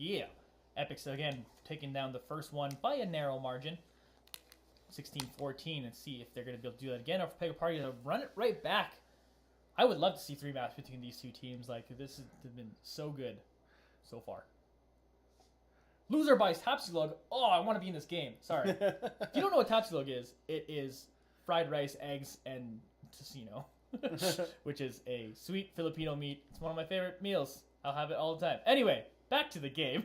Yeah. Epics, again, taking down the first one by a narrow margin. 16-14, and see if they're going to be able to do that again, or if Pepega Party to run it right back. I would love to see 3 maps between these two teams. Like, this has been so good so far. Loser buys Tapsilog. Oh, I want to be in this game. Sorry. If you don't know what Tapsilog is, it is fried rice, eggs, and tocino, which is a sweet Filipino meat. It's one of my favorite meals. I'll have it all the time. Anyway, back to the game.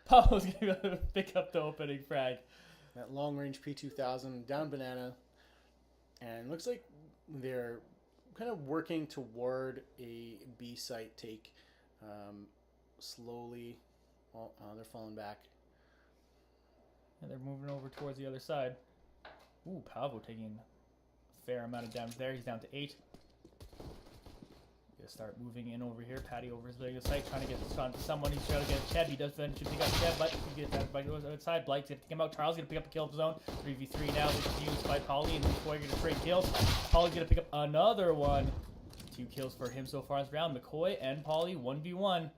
Pablo's going to be able to pick up the opening frag. That long-range P2000 down banana. And looks like they're kind of working toward a B site take. Slowly. Oh, they're falling back. And they're moving over towards the other side. Ooh, Pablo taking a fair amount of damage there. He's down to 8. Gonna start moving in over here. Patty over his big site, trying to get this on to someone. He's trying to get Cheb. He does eventually pick up Cheb, but he gets that by the other side. Blight's gonna pick him out. Charles gonna pick up a kill of his own. 3v3 now. This is used by Polly, and McCoy gonna trade kills. Polly's gonna pick up another one. 2 kills for him so far this round. McCoy and Polly 1v1.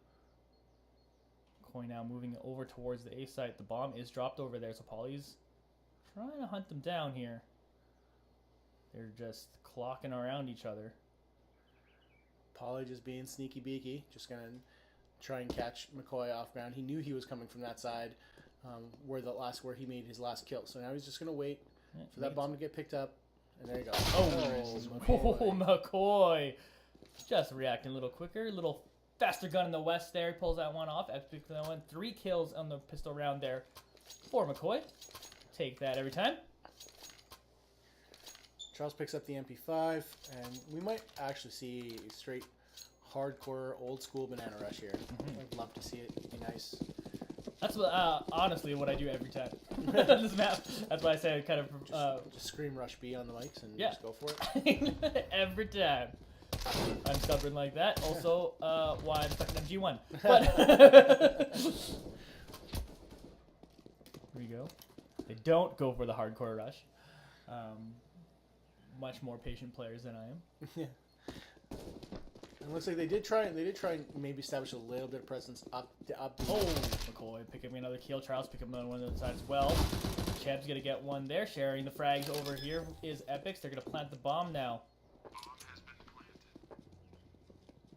McCoy now moving over towards the A site. The bomb is dropped over there, so Polly's trying to hunt them down here. They're just clocking around each other. Polly just being sneaky beaky, just gonna try and catch McCoy off ground. He knew he was coming from that side, where he made his last kill. So now he's just gonna wait for that bomb to get picked up, and there you go. Oh, McCoy, just reacting a little quicker, a little faster gun in the west there. He pulls that one off. Epic that one. 3 kills on the pistol round there for McCoy. Take that every time. Charles picks up the MP5, and we might actually see a straight hardcore old school banana rush here. I'd love to see it. It'd be nice. That's what, honestly what I do every time. This map. That's why I say I kind of just scream rush B on the mics and yeah. just go for it. Every time. I'm stubborn like that. Also, why I'm stuck in MG1. But here we go. They don't go for the hardcore rush. Much more patient players than I am. Yeah. It looks like they did try and maybe establish a little bit of presence up. Oh, McCoy pick up another kill. Charles pick up another one on the side as well. Cheb's gonna get one there. Sharing the frags over here is Epics. They're gonna plant the bomb now.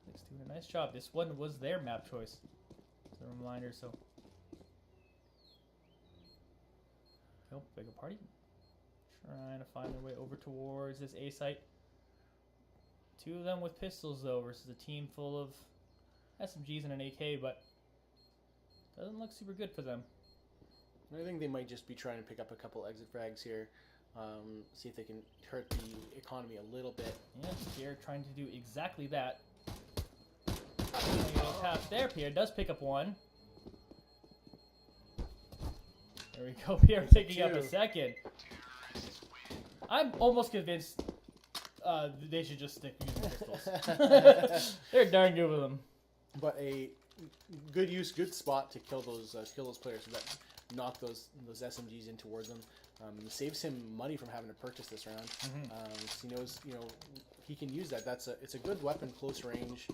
Epics doing a nice job. This one was their map choice. As a reminder, so. Oh, bigger party. Trying to find their way over towards this A site. 2 of them with pistols, though, versus a team full of SMGs and an AK, but doesn't look super good for them. I think they might just be trying to pick up a couple exit frags here, see if they can hurt the economy a little bit. Yeah, Pierre trying to do exactly that. Half there, Pierre does pick up one. There we go, Pierre picking up a second. I'm almost convinced they should just stick using pistols. They're darn good with them. But a good spot to kill those players that knock those SMGs in towards them. It saves him money from having to purchase this round. He knows he can use that. It's a good weapon close range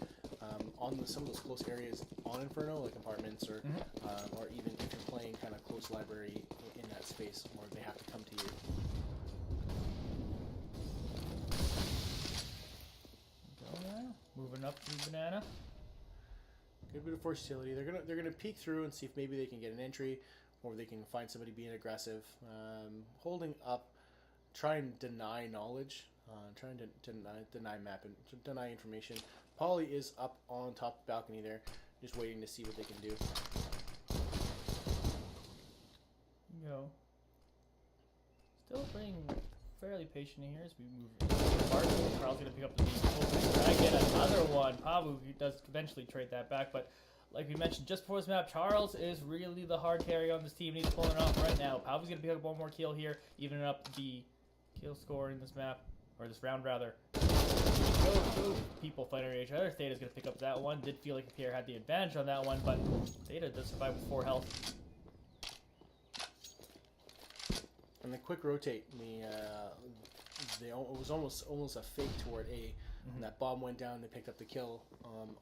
on some of those close areas on Inferno, like apartments or even if you're playing kind of close library in that space where they have to come to you. Moving up to banana. Good bit of versatility. They're gonna peek through and see if maybe they can get an entry, or they can find somebody being aggressive. Holding up, try and deny knowledge, trying to deny map and deny information. Polly is up on top of the balcony there, just waiting to see what they can do. Go. Still playing fairly patient here as we move apart. Carl's going to pick up the lead. I get another one. Pavu does eventually trade that back, but like we mentioned just before this map, Charles is really the hard carry on this team, and he's pulling it off right now. Pavu's going to pick up one more kill here, evening up the kill score in this map, or this round rather. Two people fighting each other. Theta's going to pick up that one. Did feel like Pierre had the advantage on that one, but Theta does survive with 4 health. And the quick rotate, it was almost a fake toward A. And that bomb went down. They picked up the kill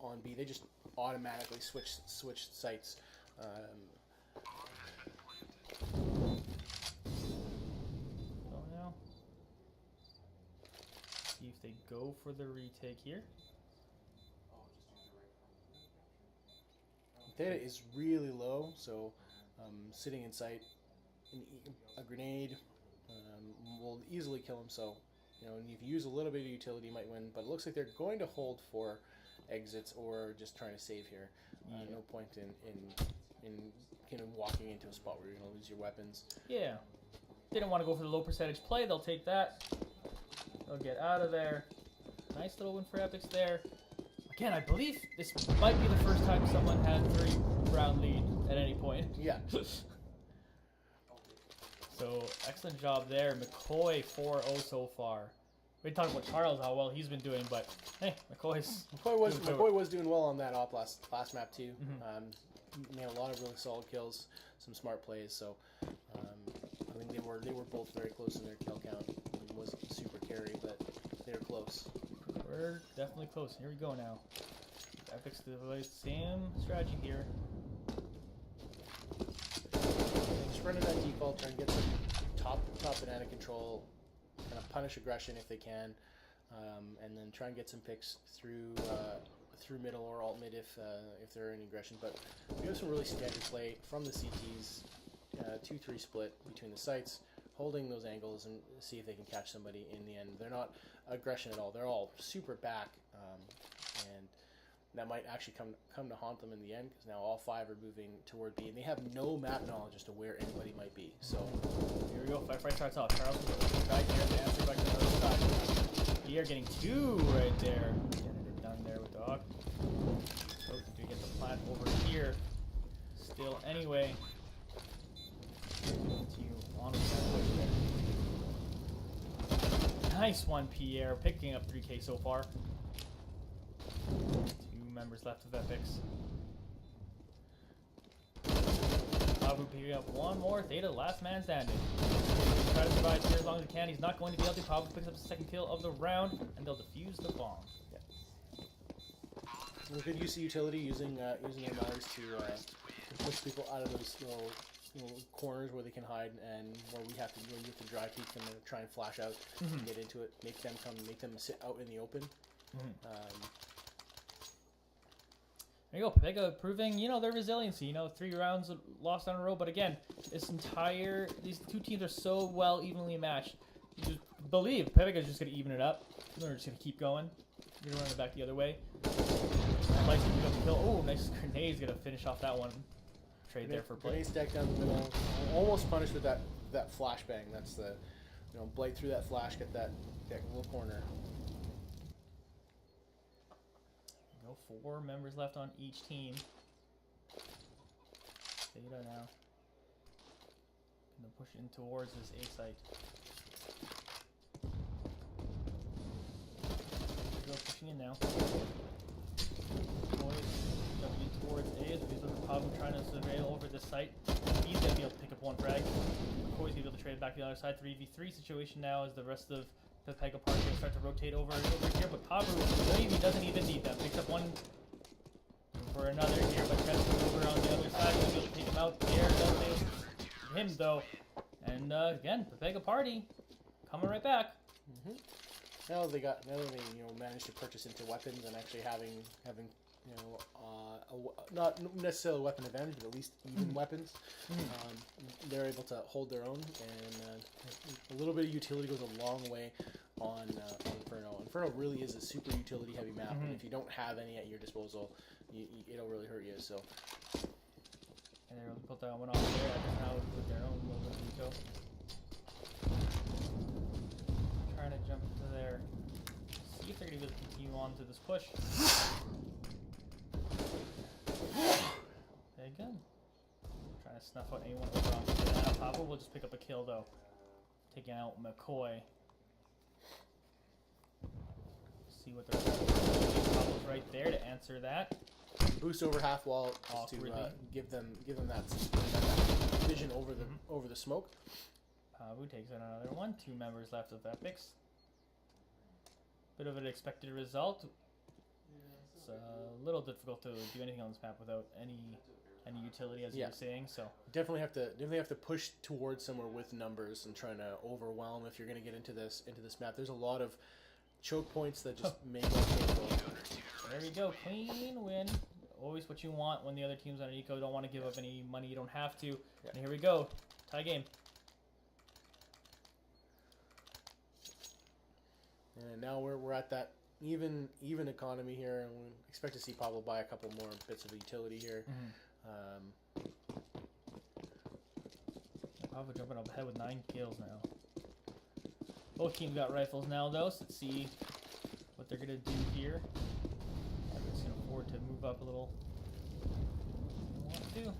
on B. They just automatically switched sites. So now, see if they go for the retake here. Data is really low, so sitting in sight, a grenade will easily kill him. So, you know, and if you use a little bit of utility, you might win. But it looks like they're going to hold for exits or just trying to save here. No point in walking into a spot where you're going to lose your weapons. Yeah, didn't want to go for the low percentage play. They'll take that. They'll get out of there. Nice little win for Epics there. Again, I believe this might be the first time someone had 3-round lead at any point. Yeah. So, excellent job there. McCoy 4-0 so far. We talked about Charles, how well he's been doing, but hey, McCoy was doing well on that op last map too. Made a lot of really solid kills, some smart plays. So I think they were both very close in their kill count. It wasn't super carry, but they were close. We're definitely close. Here we go now. Epic's the same strategy here. Just run to that default, try and get some top banana control, kind of punish aggression if they can, and then try and get some picks through middle or alt mid if there are any aggression. But we have some really standard play from the CTs, 2-3 split between the sites, holding those angles and see if they can catch somebody in the end. They're not aggression at all. They're all super back, and that might actually come to haunt them in the end, because now all 5 are moving toward B, and they have no map knowledge as to where anybody might be. So here we go. Fight starts off. Charles with the guy here to answer back to the other side. We are getting 2 right there. Getting it done there with Dog. So do we get the plant over here? Still, anyway. Continue on with that push there. Nice one, Pierre. Picking up 3K so far. 2 members left of Epics. Pabu picking up one more. Theta, last man standing. Try to survive here as long as he can. He's not going to be able to. Pabu picks up the second kill of the round, and they'll defuse the bomb. Yeah. Good use of utility, using their knives to push people out of those little corners where they can hide, and where you have to dry peek them and try and flash out and get into it. Make them sit out in the open. There you go, Pepega proving, their resiliency. 3 rounds lost on a row, but again, these 2 teams are so well evenly matched. You just believe Pepega's just going to even it up. They're just going to keep going. You're going to run it back the other way. Nice to pick up the kill. Oh, nice grenade's going to finish off that one. Trade there for play. Grenade stack down the middle. Almost punished with that flashbang. That's the, blade through that flash, get that little corner. 4 members left on each team. Theta now. Gonna push in towards this A site. Go pushing in now. Boys jumping in towards A as we look at Pabu trying to surveil over this site. He's gonna be able to pick up 1 frag. McCoy's gonna be able to trade back to the other side. 3v3 situation now as the rest of the Pepega party will start to rotate over here, but Pabu maybe doesn't even need them. Picks up 1 for another here, but tries to move over on the other side. He'll be able to take him out there. Doesn't him though. And again, Pepega party coming right back. Now they managed to purchase into weapons and actually having not necessarily weapon advantage, but at least even weapons. They're able to hold their own, and a little bit of utility goes a long way on Inferno. Inferno really is a super utility heavy map, and if you don't have any at your disposal, it'll really hurt you. So. And they're able to put that one off there. Now with their own little bit of eco. Trying to jump into there. See if they're going to be able to continue on to this push. Again. Trying to snuff out anyone over on the Papa will just pick up a kill though. Taking out McCoy. See what they're Papa's right there to answer that. Boost over half wall to give them that vision over the smoke. Pabu takes out another one. 2 members left of Epics. bit of an expected result. It's a little difficult to do anything on this map without any utility, as you were saying. So definitely have to push towards somewhere with numbers and trying to overwhelm if you're going to get into this map. There's a lot of choke points that just make it painful. There we go, clean win. Always what you want when the other team's on an eco. Don't want to give up any money you don't have to. Yeah. And here we go, tie game. And now we're at that even economy here, and we expect to see Pablo buy a couple more bits of utility here. Pablo jumping up ahead with 9 kills now. Both teams got rifles now, though, so let's see what they're gonna do here. I'm just gonna afford to move up a little. Want to.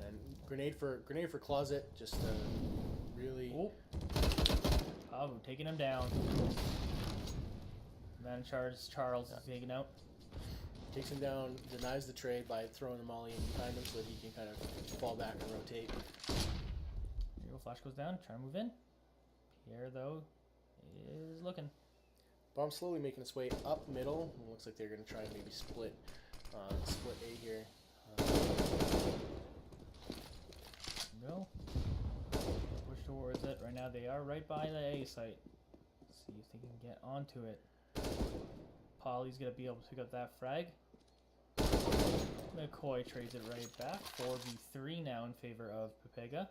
And grenade for closet, just really. Oh. Pablo taking him down. Man in charge, Charles is taken out. Takes him down, denies the trade by throwing the molly in behind him so that he can kind of fall back and rotate. Here you go, flash goes down, trying to move in. Pierre, though, is looking. Bomb slowly making its way up middle. It looks like they're going to try and maybe split A here. Go. Push towards it. Right now they are right by the A site. Let's see if they can get onto it. Polly's going to be able to pick up that frag. McCoy trades it right back. 4v3 now in favor of Pepega.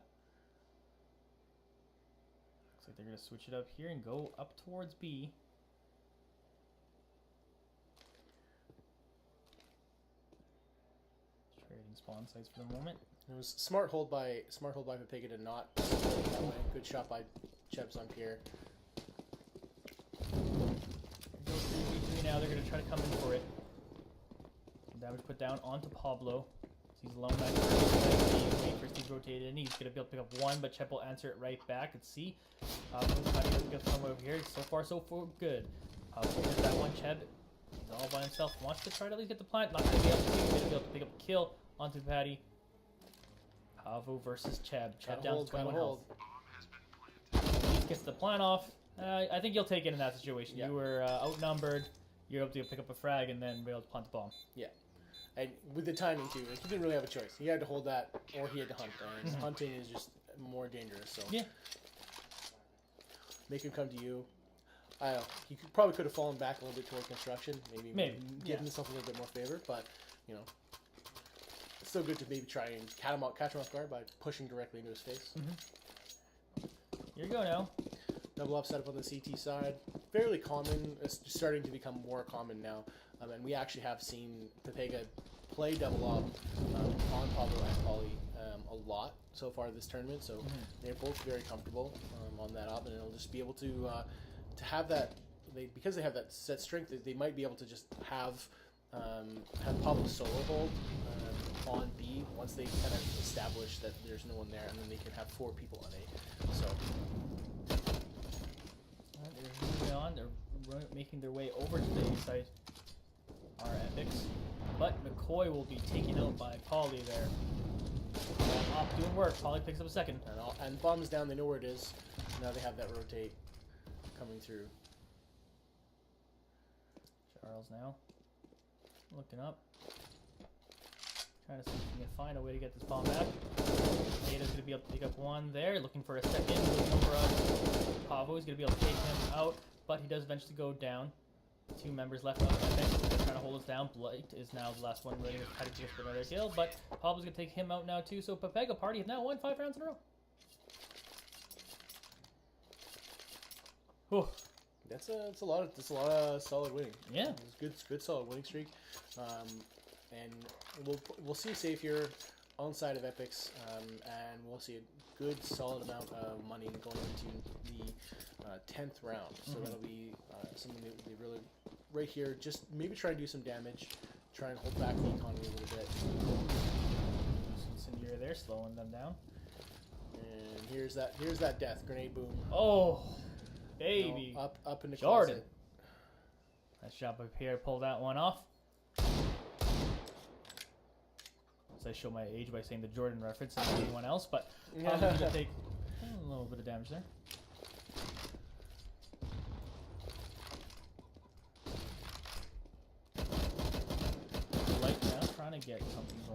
Looks like they're going to switch it up here and go up towards B. Trading spawn sites for the moment. It was smart hold by Pepega to not split that way. Good shot by Chebs on Pierre. Go 3v3 now. They're going to try to come in for it. Some damage put down onto Pablo. He's alone back there. Wait for Steve rotated in. He's going to be able to pick up one, but Chep will answer it right back. Let's see. Pablo trying to get somewhere over here. So far, so good. Pablo gets that one. Cheb, he's all by himself. Wants to try to at least get the plant. Not going to be able to. He's going to be able to pick up a kill onto Patty. Pavo versus Cheb. Cheb down to 21 health. He gets the plant off. I think you'll take it in that situation. Yeah. You were outnumbered. You're able to pick up a frag and then be able to plant the bomb. Yeah. And with the timing too, like, he didn't really have a choice. He had to hold that, or he had to hunt. And hunting is just more dangerous. So yeah, make him come to you. I don't know. He probably could have fallen back a little bit toward construction, maybe give himself a little bit more favor. But you know, it's still good to maybe try and catch him off guard by pushing directly into his face. Here you go now. Double up setup on the CT side, fairly common. It's starting to become more common now, and we actually have seen Pepega play double up on Pablo and Polly a lot so far this tournament. So they're both very comfortable on that up, and it'll just be able to have that. Because they have that set strength, they might be able to just have Pablo solo hold on B once they kind of establish that there's no one there, and then they can have 4 people on A. So. They're moving on. They're making their way over to the A site. Our epics, but McCoy will be taken out by Polly there. Off doing work. Polly picks up a second. And bomb is down. They know where it is. Now they have that rotate coming through. Charles now looking up, trying to see if he can find a way to get this bomb back. Ada's going to be able to pick up one there, looking for a second. Pavo is going to be able to take him out, but he does eventually go down. 2 members left of Epic. They're trying to hold us down. Blight is now the last one ready to try to get for another kill, but Pablo's going to take him out now too. So Pepega Party have now won 5 rounds in a row. Whew. That's a lot of solid winning. Yeah, it's good solid winning streak, and we'll see Safe here on side of Epics, and we'll see a good solid amount of money going into the 10th round. So that'll be something they really right here. Just maybe try and do some damage, try and hold back the economy a little bit. Incendiary there, slowing them down. And here's that death grenade boom. Oh. Baby. No, up in the Jordan. closet. Nice job up here. Pull that one off. So I show my age by saying the Jordan reference and anyone else, but I'm going to take a little bit of damage there.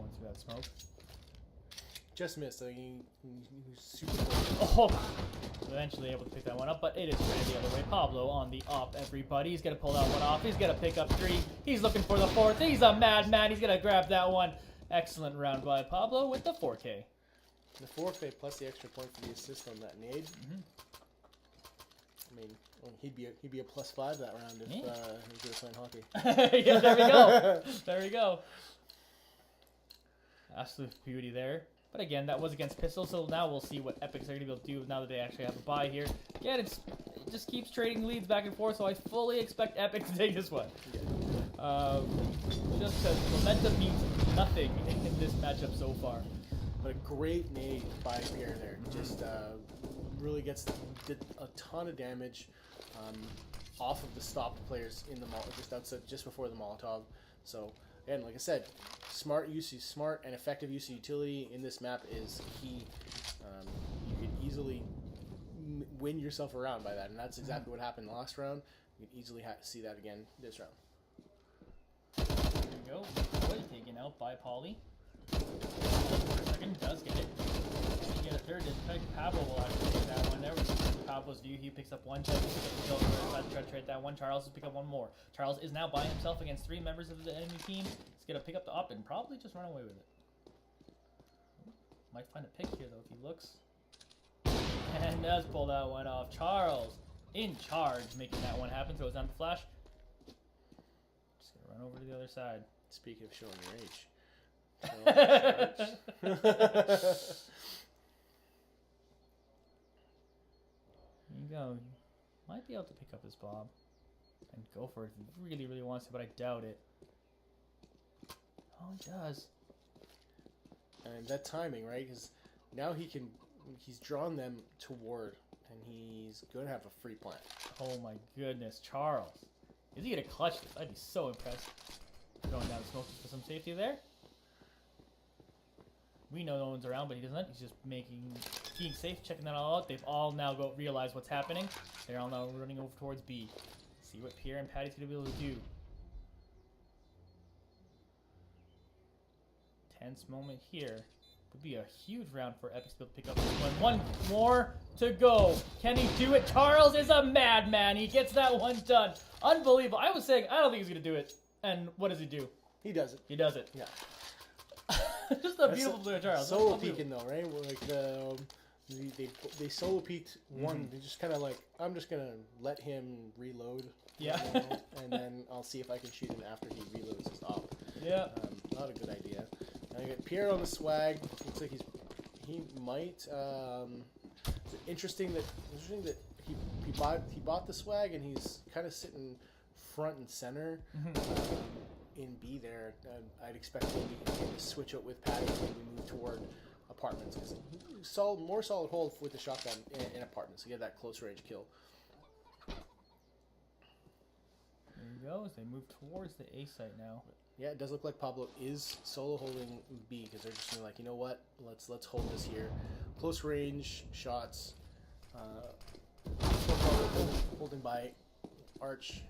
going through that smoke. Just missed. So he was super close. Oh! Eventually able to pick that one up, but it is traded the other way. Pablo on the op, everybody. He's going to pull that one off. He's going to pick up 3. He's looking for the 4th. He's a madman. He's going to grab that one. Excellent round by Pablo with the 4K. The 4K plus the extra point for the assist on that nade. I mean, he'd be a +5 that round if he was playing hockey. Yeah, there we go. There we go. Absolute beauty there. But again, that was against Pistol, so now we'll see what Epics are going to be able to do now that they actually have a bye here. Again, it just keeps trading leads back and forth, so I fully expect Epic to take this one. Yeah. Just because momentum means nothing in this matchup so far. But a great nade by Pierre there. Just really did a ton of damage off of the stopped players in the just before the Molotov. So again, like I said, smart and effective use of utility in this map is key. You can easily win yourself around by that, and that's exactly what happened last round. You can easily see that again this round. There we go. Boy taken out by Pauly. For a second, does get it. And you get a third. Pablo will actually take that one. There was Pablo's view. He picks up 1 chest. He picks up the kill for try to trade that one. Charles has picked up 1 more. Charles is now by himself against 3 members of the enemy team. He's going to pick up the op and probably just run away with it. Might find a pick here, though, if he looks. And does pull that one off. Charles in charge, making that one happen. Throws down the flash. Just going to run over to the other side. Speaking of showing your age. Here you go. Might be able to pick up this bomb and go for it if he really, really wants to, but I doubt it. Oh, he does. And that timing, right? Because now he's drawn them toward, and he's going to have a free plant. Oh my goodness, Charles. Is he going to clutch this? I'd be so impressed. Going down the smoke for some safety there. We know no one's around, but he doesn't. He's just being safe, checking that all out. They've all now realize what's happening. They're all now running over towards B. See what Pierre and Patty's going to be able to do. Tense moment here. Would be a huge round for Epic to pick up this one. 1 more to go. Can he do it? Charles is a madman. He gets that one done. Unbelievable. I was saying, I don't think he's going to do it. And what does he do? He does it. He does it. Yeah. Just a beautiful player, Charles. Solo peeking though, right? Like they solo peeked one. They just kind of like, I'm just gonna let him reload. Yeah. And then I'll see if I can shoot him after he reloads his op. Yeah. Not a good idea. I got Pierre on the swag. Looks like he might. It's interesting that he bought the swag and he's kind of sitting front and center. In B there, I'd expect maybe to switch out with Patty and maybe move toward apartments. Because more solid hold with the shotgun in apartments. So you get that close range kill. There you go, as they move towards the A site now. Yeah, it does look like Pablo is solo holding B because they're just gonna like, you know what? Let's hold this here. Close range shots. Holding by Arch.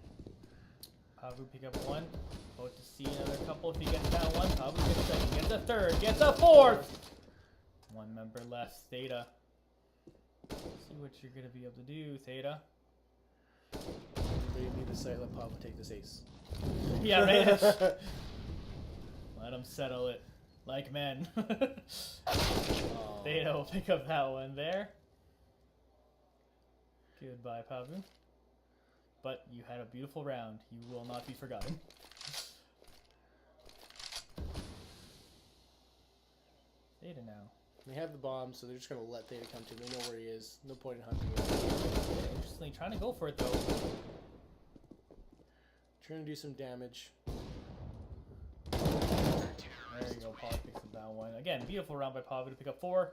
Pablo pick up 1. About to see another couple. If he gets that one, Pablo gets a 2nd, gets a 3rd, gets a 4th. 1 member left, Theta. See what you're gonna be able to do, Theta. Everybody leave the site. Let Pablo take this ace. Yeah, right. Let him settle it like men. Theta will pick up that one there. Goodbye, Pablo. But you had a beautiful round. You will not be forgotten. Theta now. They have the bomb, so they're just going to let Theta come to him. They know where he is. No point in hunting him. Interestingly, trying to go for it, though. Trying to do some damage. There you go. Paul picks up that one. Again, beautiful round by Pavu to pick up 4.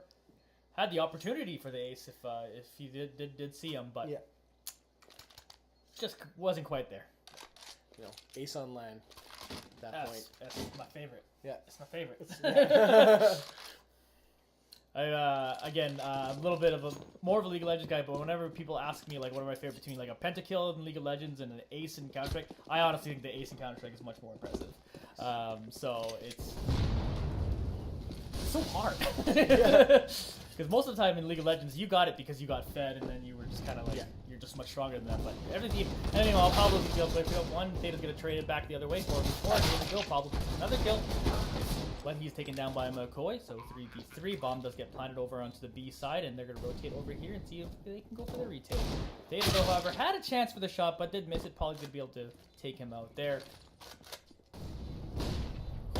Had the opportunity for the ace if he did see him, but just wasn't quite there. You know, ace on land. At that point. That's my favorite. Yeah, it's my favorite. Again, a little bit of more of a League of Legends guy, but whenever people ask me like what are my favorite between like a pentakill in League of Legends and an ace in Counter-Strike, I honestly think the ace in Counter-Strike is much more impressive. So it's so hard. Because most of the time in League of Legends, you got it because you got fed, and then you were just kind of like, you're just much stronger than that. But anything while Pablo's going to be able to pick up one, Theta's going to trade it back the other way. 4v4, here we go, Pablo gets another kill. But he's taken down by McCoy, so 3v3. Bomb does get planted over onto the B side, and they're going to rotate over here and see if they can go for the retake. Theta, though, however, had a chance for the shot, but did miss it. Probably going to be able to take him out there.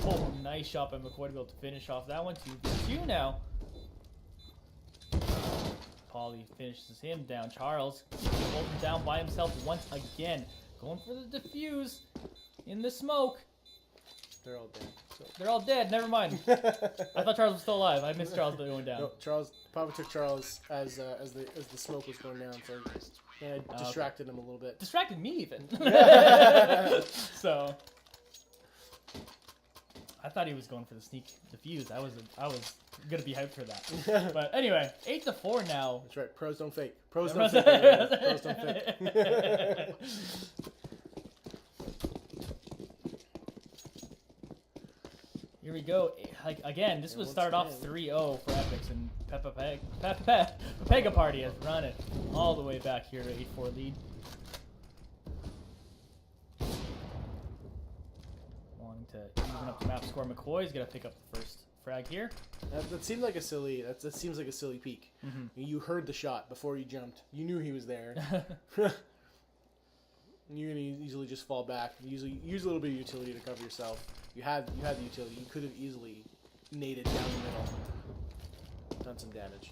Oh, nice shot by McCoy to be able to finish off that one. 2v2 now. Paulie finishes him down. Charles holds him down by himself once again. Going for the defuse in the smoke. They're all dead. So. They're all dead. Never mind. I thought Charles was still alive. I missed Charles going down. No, Papa took Charles as the smoke was going down, so I distracted him a little bit. Distracted me even. So I thought he was going for the sneak defuse. I was gonna be hyped for that. But anyway, 8-4 now. That's right. Pros don't fake. Pros don't fake. Pros don't fake. Here we go. Like again, this was started off 3-0 for Epics, and Pepega Party has run it all the way back here to 8-4 lead. Wanting to even up the map score. McCoy's gonna pick up the first frag here. That seemed like a silly. That seems like a silly peek. Mm-hmm. You heard the shot before you jumped. You knew he was there. You're gonna easily just fall back. Use a little bit of utility to cover yourself. You had the utility. You could have easily naded down the middle, done some damage.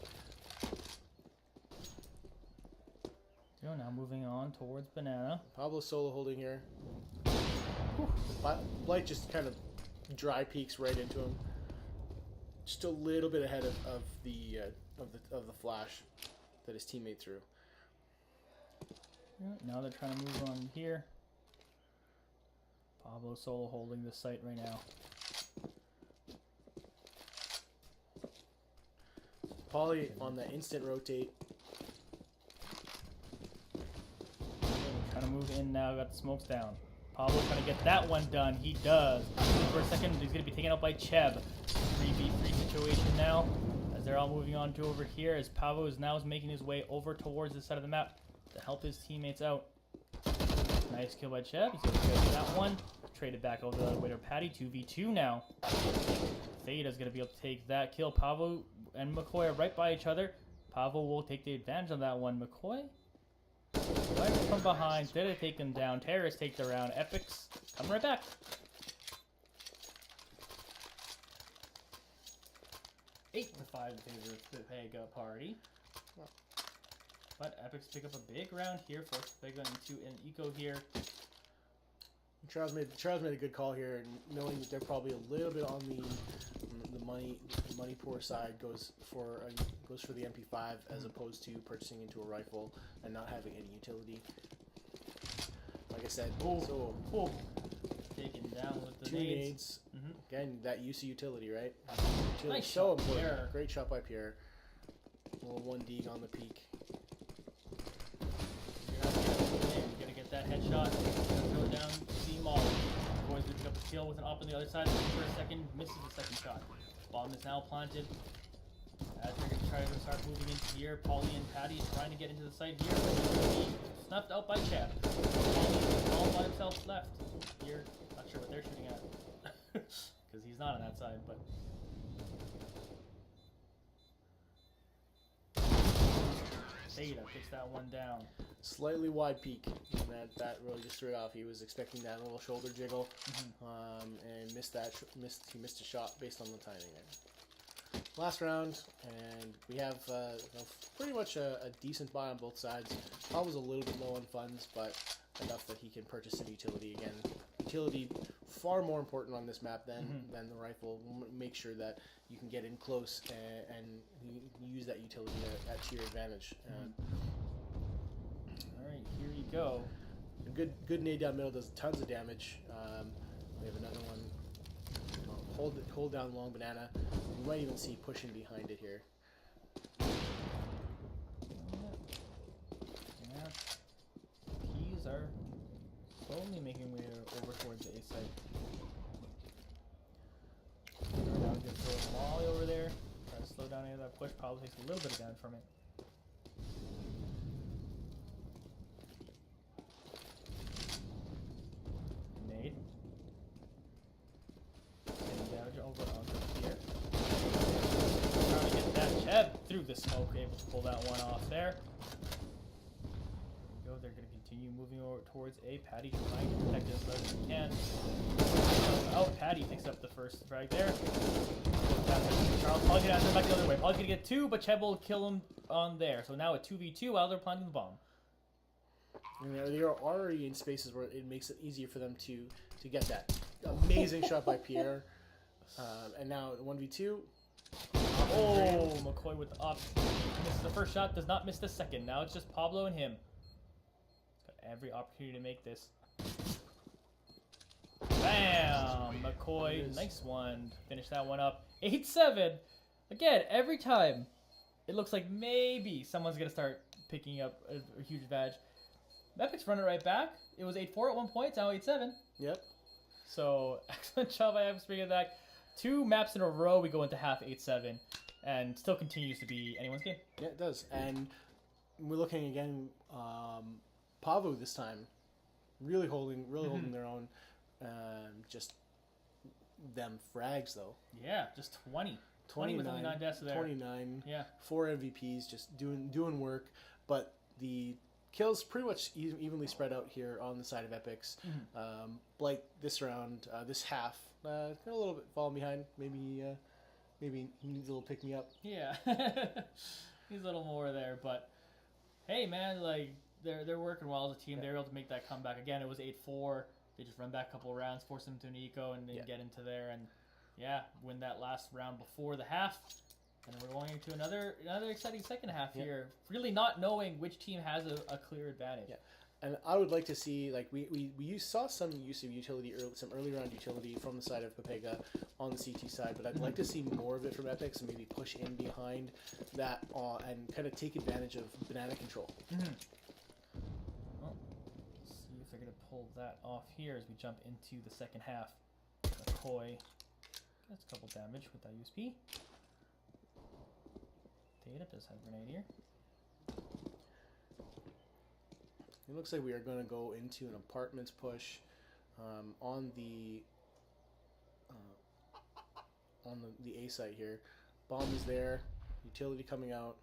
So now moving on towards Banana. Pablo solo holding here. Blight just kind of dry peeks right into him. Just a little bit ahead of the flash that his teammate threw. Now they're trying to move on here. Pablo solo holding the site right now. Paulie on the instant rotate. Trying to move in now, got the smokes down. Pablo trying to get that one done. He does. For a second, he's going to be taken out by Cheb. 3v3 situation now. As they're all moving on to over here, as Pablo is now making his way over towards this side of the map to help his teammates out. Nice kill by Cheb. He's going to get that one. Traded back over the other way to Patty. 2v2 now. Theta's going to be able to take that kill. Pablo and McCoy are right by each other. Pablo will take the advantage on that one. McCoy right from behind. Theta take him down. Terrorists take the round. Epics coming right back. Eight to 5 in favor of the Pepega Party. But Epics pick up a big round here. Force Pepega into an eco here. Charles made a good call here, knowing that they're probably a little bit on the money poor side. Goes for the MP5 as opposed to purchasing into a rifle and not having any utility. Like I said, taken down with the two nades. Again, that use of utility, right? Utility Nice so shot, important. Pierre. Great shot by Pierre. Little 1D on the peak. You're gonna get that headshot. Throw it down. See Maul. Boys gonna pick up a kill with an op on the other side. For a second, misses the second shot. Bomb is now planted. As they're gonna try to start moving into here, Paulie and Patty trying to get into the site here. But snuffed out by Chad. Paulie all by himself left. Here, not sure what they're shooting at. Because he's not on that side, but Theta picks that one down. Slightly wide peak. That really just threw it off. He was expecting that little shoulder jiggle, and missed that. He missed a shot based on the timing there. Last round, and we have pretty much a decent buy on both sides. Paul was a little bit low on funds, but enough that he can purchase some utility again. Utility far more important on this map than the rifle. Make sure that you can get in close and use that utility to your advantage. All right, here you go. A good nade down middle does tons of damage. We have another one. Hold down long banana. You might even see pushing behind it here. Yeah. Keys are slowly making way over towards the A site. Now we can throw a molly over there. push probably takes a little bit of damage from it. Nade. Getting damage over onto here. Trying to get that Cheb through the smoke, able to pull that one off there. There we go. They're going to continue moving over towards A. Patty trying to protect it as much as he can. Oh, Patty picks up the first frag there. Charles probably going to answer back the other way. Probably going to get 2, but Cheb will kill him on there. So now a 2v2 while they're planting the bomb. And they are already in spaces where it makes it easier for them to get that amazing shot by Pierre. And now 1v2. Oh, McCoy with the up. Misses the first shot, does not miss the second. Now it's just Pablo and him. He's got every opportunity to make this. Bam! McCoy, nice one. Finish that one up. 8-7. Again, every time, it looks like maybe someone's going to start picking up a huge advantage. Epic's running right back. It was 8-4 at one point, now 8-7. Yep. So, excellent job by Epic's bringing it back. 2 maps in a row, we go into half 8-7. And still continues to be anyone's game. Yeah, it does. And we're looking again, Pavu this time, really holding their own. Just them frags though. Yeah, just 20 with only 9 deaths there. 29. Yeah. 4 MVPs, just doing work. But the kills pretty much evenly spread out here on the side of Epics. Blight this round, this half, a little bit falling behind. Maybe he needs a little pick me up. Yeah, he's a little more there, but hey, man, like they're working well as a team. They were able to make that comeback again. It was 8-4. They just run back a couple of rounds, force them to an eco, and then get into there and win that last round before the half. And we're going into another exciting second half here. Really not knowing which team has a clear advantage. Yeah. And I would like to see, like, we saw some use of utility, some early round utility from the side of Pepega on the CT side, but I'd like to see more of it from Epics and maybe push in behind that and kind of take advantage of banana control. Well, let's see if they're going to pull that off here as we jump into the second half. McCoy gets a couple damage with that USP. Data does have grenade here. It looks like we are going to go into an apartments push on the A site here. Bomb is there. Utility coming out.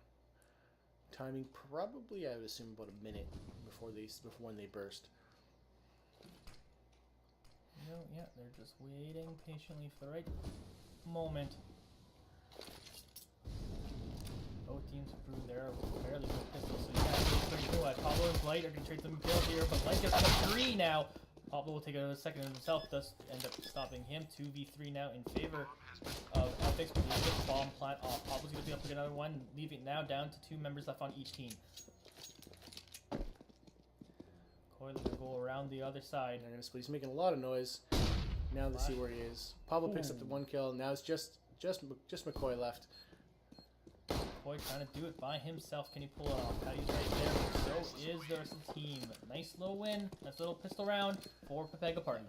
Timing probably, I would assume, about a minute before when they burst. No, yeah, they're just waiting patiently for the right moment. Both teams improved there. Barely good pistols, so pretty cool. Pablo and Blight are going to trade some kills here, but Blight gets a 3 now. Pablo will take a second himself, thus end up stopping him. 2v3 now in favor of Epics, but he gets bomb plant off. Pablo's going to be able to get another one, leaving now down to 2 members left on each team. Coyle will go around the other side. They're going to split. He's making a lot of noise. Now let's see where he is. Pablo picks up the 1 kill. Now it's just McCoy left. McCoy trying to do it by himself. Can he pull it off? Patty's right there. So is the rest of the team. Nice low win. Nice little pistol round for Pepega Party.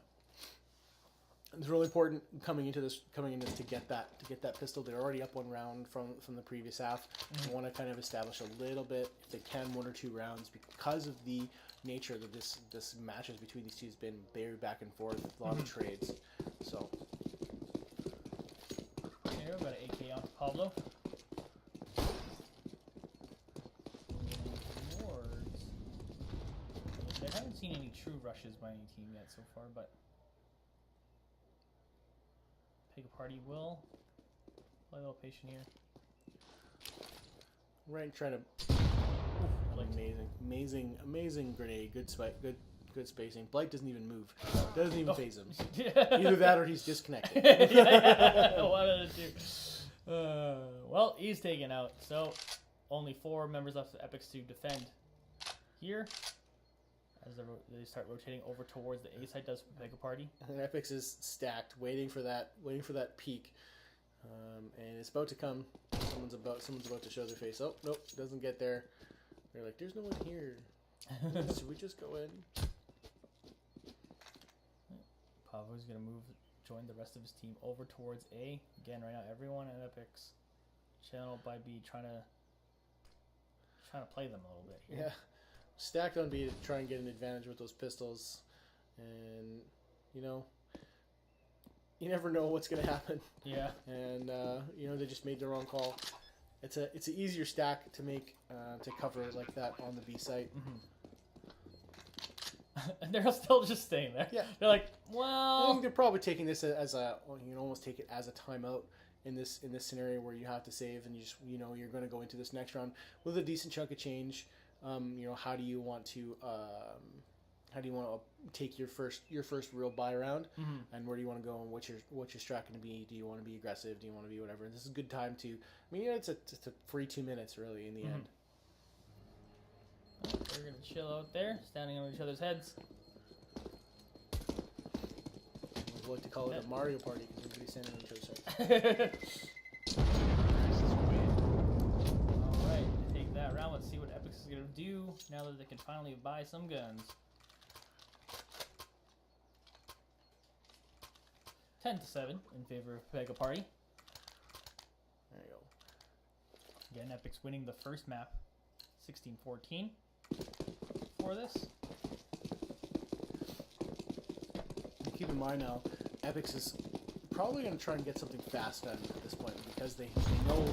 It's really important coming into this to get that pistol. They're already up 1 round from the previous half. They want to kind of establish a little bit, if they can, 1 or 2 rounds, because of the nature that this matches between these two has been very back and forth, a lot of trades. So here we've got an AK on Pablo. I haven't seen any true rushes by any team yet so far, but Pega Party will play a little patient here. Right, trying to amazing grenade, good spacing. Blight doesn't even move, doesn't even phase him. Either that or he's disconnected. One of the two. Well, he's taken out, so only 4 members left of Epics to defend here. As they start rotating over towards the A side, does Pega Party. And Epics is stacked, waiting for that peak, and it's about to come. Someone's about to show their face. Oh nope, doesn't get there. They're like, "There's no one here." So we just go in. Pavo's gonna join the rest of his team over towards A. Again, right now everyone at Epics channel by B trying to play them a little bit here. Yeah. Stacked on B to try and get an advantage with those pistols. And, you know, you never know what's going to happen. Yeah. And, you know, they just made the wrong call. It's an easier stack to make, to cover like that on the B site. And they're still just staying there. Yeah. They're like, I well... think they're probably taking this as a, you can almost take it as a timeout in this scenario where you have to save and you just, you know, you're going to go into this next round with a decent chunk of change. You know, how do you want to take your first real buy round, and where do you want to go, and what's your strat going to be? Do you want to be aggressive? Do you want to be whatever? And this is a good time to. I mean, yeah, it's a free 2 minutes really in the end. Oh, they're gonna chill out there, standing on each other's heads. I like to call it a Mario Party because everybody's standing on each other's heads. All right, take that round. Let's see what Epix is gonna do now that they can finally buy some guns. 10-7 in favor of Pepega Party. There you go. Again, Epix winning the first map, 16-14 for this. Keep in mind now, Epix is probably going to try and get something fast done at this point because they know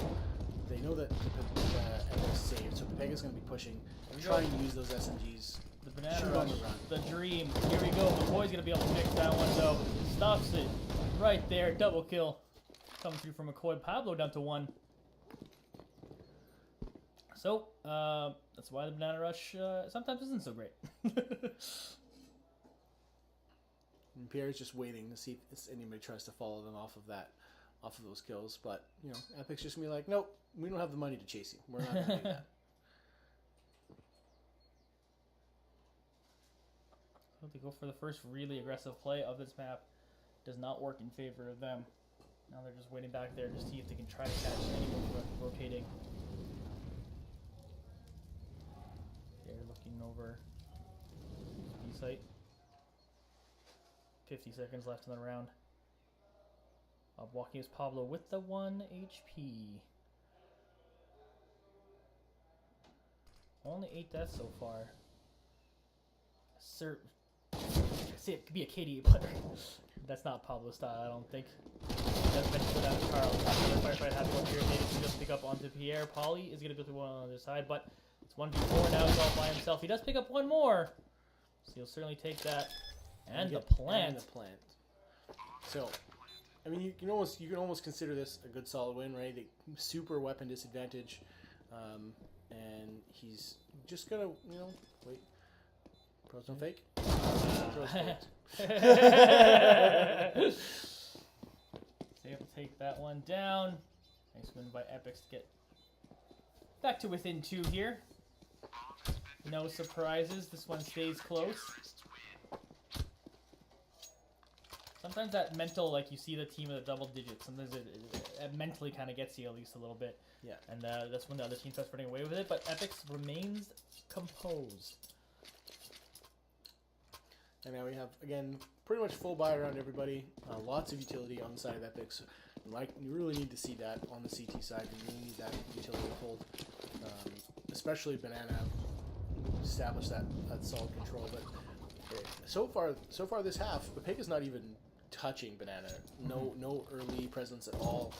that Epix saved, so Pepega's going to be pushing and try and use those SMGs. The banana Shoot rush, on the run. the dream. Here we go. The boy's going to be able to fix that one though. Stops it right there. Double kill. Coming through from McCoy. Pablo down to 1. So, that's why the banana rush sometimes isn't so great. And Pierre's just waiting to see if anybody tries to follow them off of those kills. But, you know, Epic's just going to be like, nope, we don't have the money to chase you. We're not going to do that. So they go for the first really aggressive play of this map. Does not work in favor of them. Now they're just waiting back there to see if they can try to catch anyone rotating. They're looking over B site. 50 seconds left in the round. Walking is Pablo with the 1 HP. Only 8 deaths so far. Sir, say it could be a KDA putter. That's not Pablo style, I don't think. That's meant to go down to Carl. Firefight happy one here. Maybe can just pick up onto Pierre. Polly is going to go to one on the other side, but it's 1v4 now. He's all by himself. He does pick up one more. So he'll certainly take that. And the plant. And the plant. So, I mean, you can almost consider this a good solid win, right? Super weapon disadvantage, and he's just gonna, you know, wait. Pros don't fake. Pros faked. So able to take that one down. Nice win by Epix to get back to within 2 here. No surprises. This one stays close. Sometimes that mental, like you see the team at a double digit, sometimes it mentally kind of gets you at least a little bit. Yeah. And that's when the other team starts running away with it, but Epix remains composed. And now we have, again, pretty much full buy around everybody. Lots of utility on the side of Epix. Like, you really need to see that on the CT side. You really need that utility to hold. Especially Banana establish that solid control. But so far this half, Pepega's not even touching Banana. No early presence at all.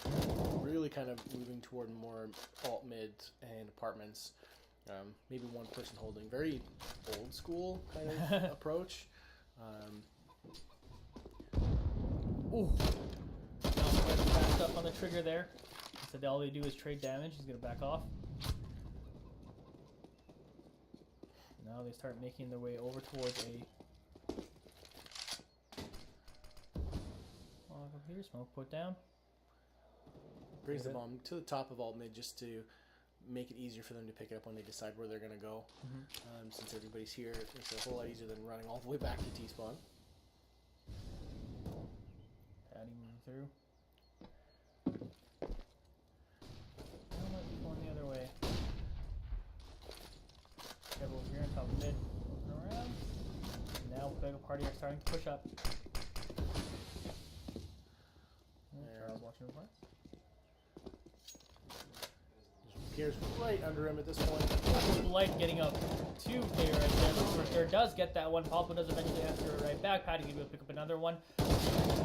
Really kind of moving toward more alt mid and apartments. Maybe one person holding. Very old school kind of approach. Ooh. Backed up on the trigger there. So all they do is trade damage. He's going to back off. Now they start making their way over towards a... Walk up here, smoke put down. Brings the bomb to the top of alt mid just to make it easier for them to pick it up when they decide where they're going to go. Since everybody's here, it's a whole lot easier than running all the way back to T-spawn. Patty moving through. I might be going the other way. Kev over here on top of mid. Looking around. Now Pepega Party are starting to push up. Charles watching the play. Pierre's right under him at this point. Light getting up 2K right there. For sure does get that one. Pablo does eventually answer it right back. Patty gonna be able to pick up another one.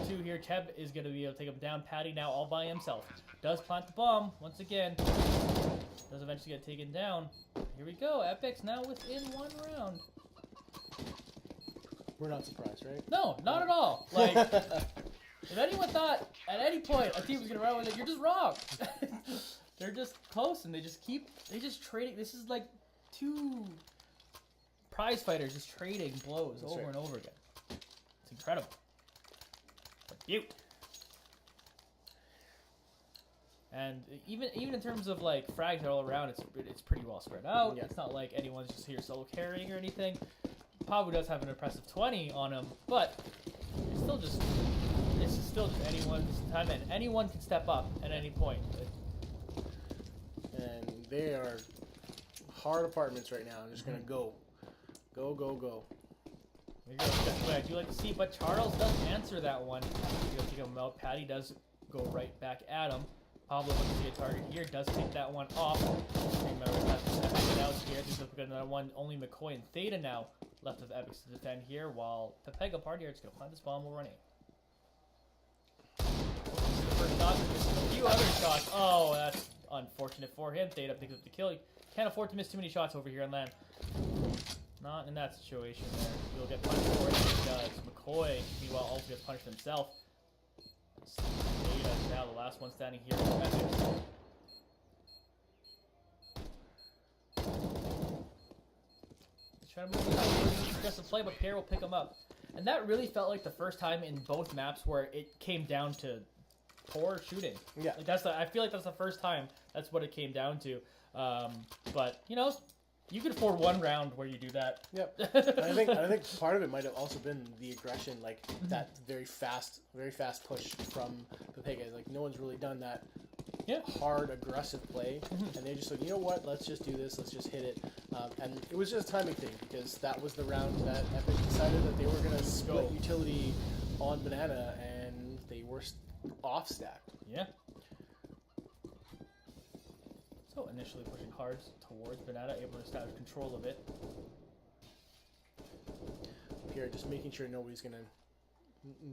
2 here. Teb is gonna be able to take him down. Patty now all by himself. Does plant the bomb once again. Does eventually get taken down. Here we go. Epic's now within 1 round. We're not surprised, right? No, not at all. Like, if anyone thought at any point a team was gonna run with it, you're just wrong. They're just close and they just trading. This is like 2 prize fighters just trading blows That's over right. and over again. It's incredible. But cute. And even in terms of like frags all around, it's pretty well spread out. Yeah. It's not like anyone's just here solo carrying or anything. Pabu does have an impressive 20 on him, but it's still just anyone's time, and anyone can step up at any point. And they are hard apartments right now. Just gonna go. There you go. That's what I do like to see, but Charles does answer that one. You go take him out. Patty does go right back at him. Pablo looks to see a target here, does take that one off. Remember, that's out here. There's another one. Only McCoy and Theta now left of Epics to defend here, while Pepega Party Art's gonna plant this bomb. Will run in. First shot. A few other shots. Oh, that's unfortunate for him. Theta picks up the kill. He can't afford to miss too many shots over here on land. Not in that situation there. He'll get punished for it. He does. McCoy, meanwhile, also gets punished himself. Theta is now the last one standing here. Trying to move just to play, but Pierre will pick him up. And that really felt like the first time in both maps where it came down to poor shooting. Yeah. Like I feel like that's the first time that's what it came down to. But, you know, you could afford 1 round where you do that. Yep. I think part of it might have also been the aggression, like that very fast push from Pepega. Like no one's really done that hard aggressive play, and they just like, you know what? Let's just do this. Let's just hit it. And it was just a timing thing because that was the round that Epic decided that they were gonna split utility on Banana, and they were off stacked. Yeah. So initially pushing hard towards Banana, able to establish control of it. Pierre just making sure nobody's gonna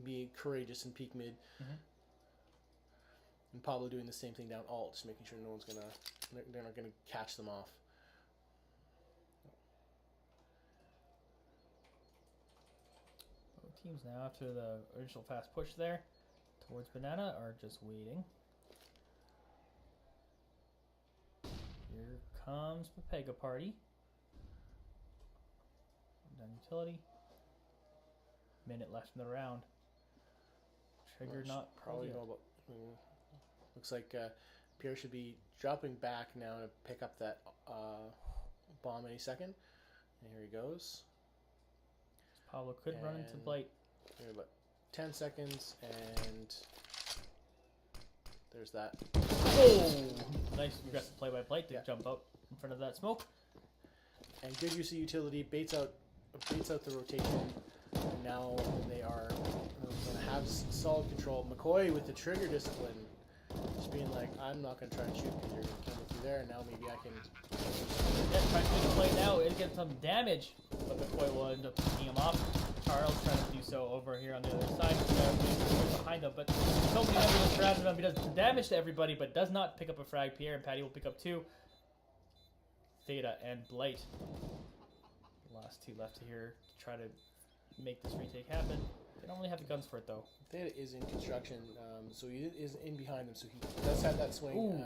be courageous and peek mid. And Pablo doing the same thing down alt, just making sure no one's they're not gonna catch them off. Both teams now, after the initial fast push there towards Banana, are just waiting. Here comes Pepega Party. Done utility. Minute left in the round. Trigger not probably yet. know about. Looks like Pierre should be dropping back now to pick up that bomb any second. And here he goes. Pablo could run into Blight. Here, about 10 seconds, and there's that. Oh! Nice aggressive play by Blight to jump out in front of that smoke. And good use of utility, baits out the rotation. And now they are going to have solid control. McCoy with the trigger discipline. Just being like, I'm not going to try and shoot because you're going to come through there, and now maybe I can... Yeah, trying to make a play now. It'll get some damage, but McCoy will end up picking him off. Charles trying to do so over here on the other side. Behind him, but so many members surrounded him. He does damage to everybody, but does not pick up a frag. Pierre and Patty will pick up 2. Theta and Blight. The last 2 left here to try to make this retake happen. They don't really have the guns for it, though. Theta is in construction, so he is in behind them, so he does have that swing.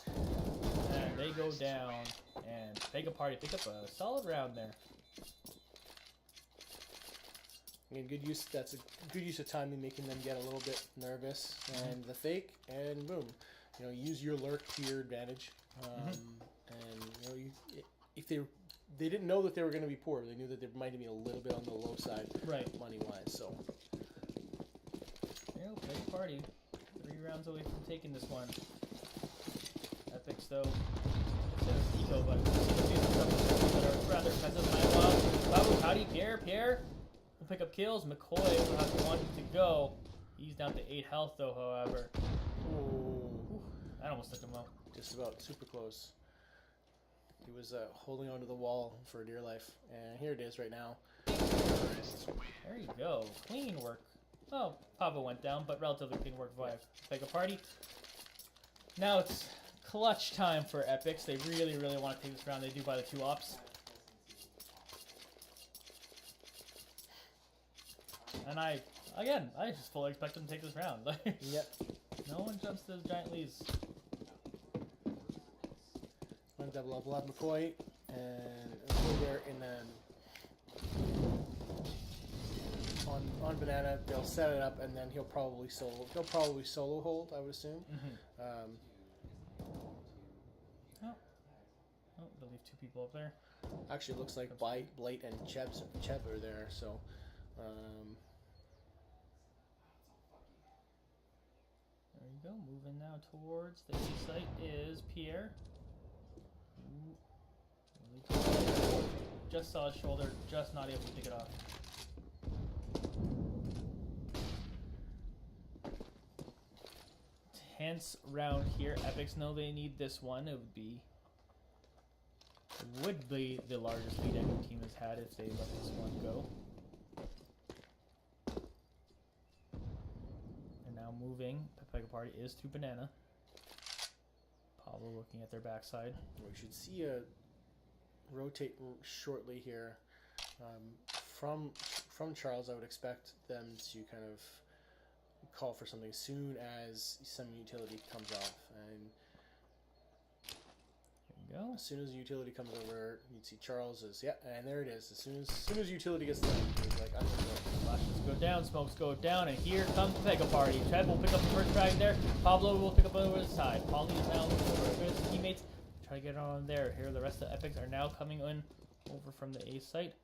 And they go down, and Pega Party pick up a solid round there. Again, good use. That's a good use of timing, making them get a little bit nervous. And the fake, and boom, you know, use your lurk to your advantage. And you know, if they didn't know that they were going to be poor, they knew that they might be a little bit on the low side, money wise. So, you know, Pega Party 3 rounds away from taking this one. Epics though, instead of Eco, but that are rather expensive. Babu, howdy, Pierre. Will pick up kills. McCoy will have 1 to go. He's down to 8 health though, however. ooh, That almost took him out. just about super close. He was holding onto the wall for dear life, and here it is right now. There you go. Clean work. Oh, Papa went down, but relatively clean work by Pepega Party. Now it's clutch time for Epics. They really, really want to take this round. They do by the 2 ops. And I just fully expect them to take this round. Yep. No one jumps to those giant leads. One double up, we'll have McCoy and go there, and then on Banana they'll set it up, and then he'll probably solo hold, I would assume. Oh, they'll leave 2 people up there. Actually, it looks like Blight and Cheb are there, so. There you go. Moving now towards the key site is Pierre. Ooh. Just saw his shoulder, just not able to pick it off. Tense round here. Epics know they need this one. It would be the largest lead any team has had if they let this one go. And now moving, Pepega Party is to Banana. Pablo looking at their backside. We should see a rotate shortly here. From Charles, I would expect them to kind of call for something as soon as some utility comes off, and There you go. as soon as the utility comes over, you'd see Charles is and there it is. As soon as utility gets done, he's like, I'm gonna go. Flashes go down, smokes go down, and here comes the Pepega Party. Chad will pick up the first frag there. Pablo will pick up over the side. Polly is now looking over his teammates. Try to get on there. Here, the rest of the Epics are now coming in over from the A site.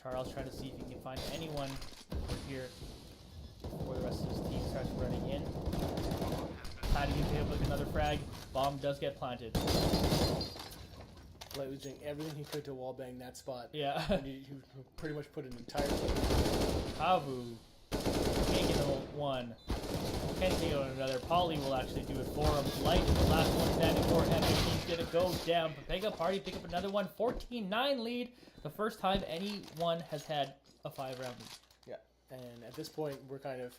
Charles trying to see if he can find anyone over here before the rest of his team starts running in. Patty can pick up with another frag. Bomb does get planted. Blight was doing everything he could to wallbang that spot. Yeah. And he pretty much put an entire. Pavu can't get one. Can't take out another. Polly will actually do it for him. Light is the last one standing for him. He's gonna go down. Pepega Party pick up another one. 14-9 lead. The first time anyone has had a 5-round lead. Yeah, and at this point we're kind of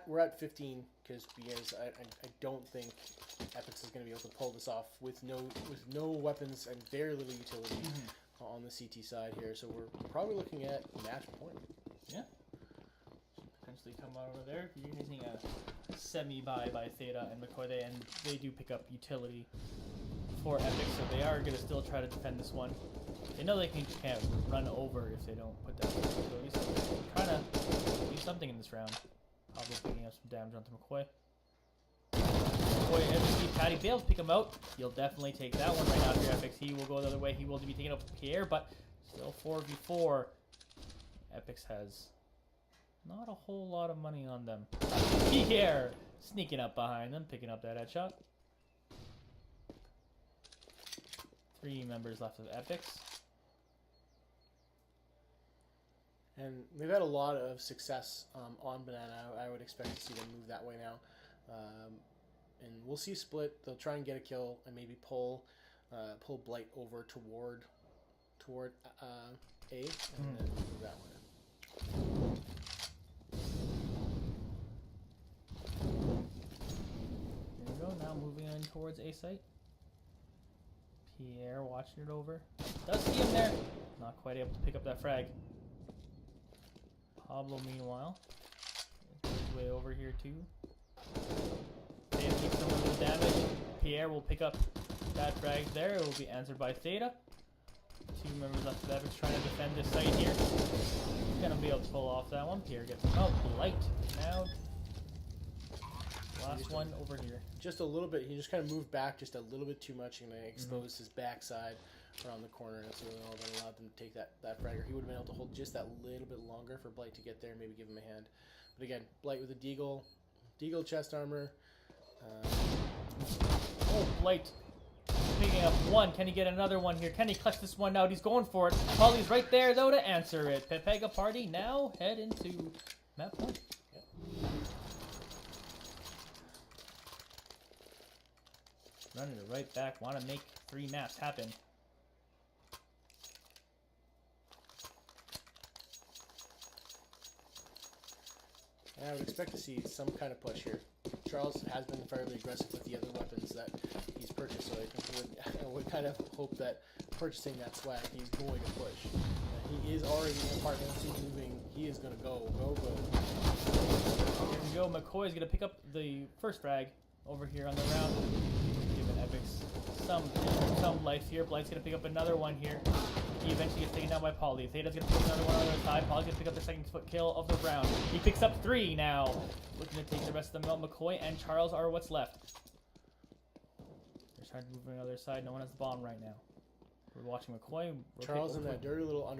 we're at 15 because I don't think Epics is going to be able to pull this off with no weapons and very little utility on the CT side here. So we're probably looking at match point. Yeah. Potentially come out over there. You're using a semi-buy by Theta and McCoy, and they do pick up utility for Epic, so they are going to still try to defend this one. They know they can't run over if they don't put down utility, so they're trying to do something in this round. Probably picking up some damage onto McCoy. McCoy and MC Patty fails to pick him out. He'll definitely take that one right now for Epics. He will go the other way. He will be taking up Pierre, but still 4v4. Epics has not a whole lot of money on them. Pierre sneaking up behind them, picking up that headshot. 3 members left of Epics. And they've had a lot of success on Banana. I would expect to see them move that way now. And we'll see split. They'll try and get a kill and maybe pull Blight over toward A and then move that way. There we go. Now moving on towards A site. Pierre watching it over. Does see him there. Not quite able to pick up that frag. Pablo, meanwhile, is his way over here too. Theta takes some of the damage. Pierre will pick up that frag there. It will be answered by Theta. 2 members left of Epics trying to defend this site here. He's gonna be able to pull off that one. Pierre gets Blight now. Last one over here. Just a little bit. He just kind of moved back just a little bit too much and exposed his backside around the corner, and so that allowed them to take that fragger. He would have been able to hold just that little bit longer for Blight to get there, maybe give him a hand. But again, Blight with a Deagle chest armor. Oh, Blight picking up one. Can he get another one here? Can he clutch this one out? He's going for it. Polly's right there, though, to answer it. Pepega Party now head into map point. Yep. Running it right back. Want to make 3 naps happen. I would expect to see some kind of push here. Charles has been fairly aggressive with the other weapons that he's purchased, so I think I would kind of hope that purchasing that swag, he's going to push. He is already in the part. Once he's moving, he is going to go. Here we go. McCoy is going to pick up the first frag over here on the round. Giving Epics some life here. Blight's going to pick up another one here. He eventually gets taken down by Paulie. Theta's going to pick up another one on the other side. Paulie's going to pick up the second kill of the round. He picks up 3 now. Looking to take the rest of them out. McCoy and Charles are what's left. They're trying to move on the other side. No one has the bomb right now. We're watching McCoy. Charles in that dirty little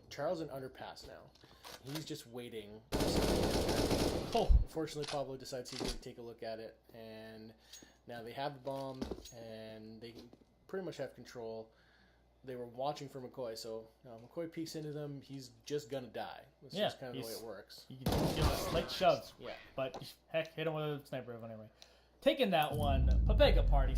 Charles in underpass now. He's just waiting. Oh. Unfortunately, Pablo decides he's going to take a look at it, and now they have the bomb, and they pretty much have control. They were watching for McCoy, so McCoy peeks into them. He's just going to die. That's just kind of the way it works. You can just give him a slight shove. Yeah. But heck, hit him with a sniper rifle anyway. Taking that one, Pepega party.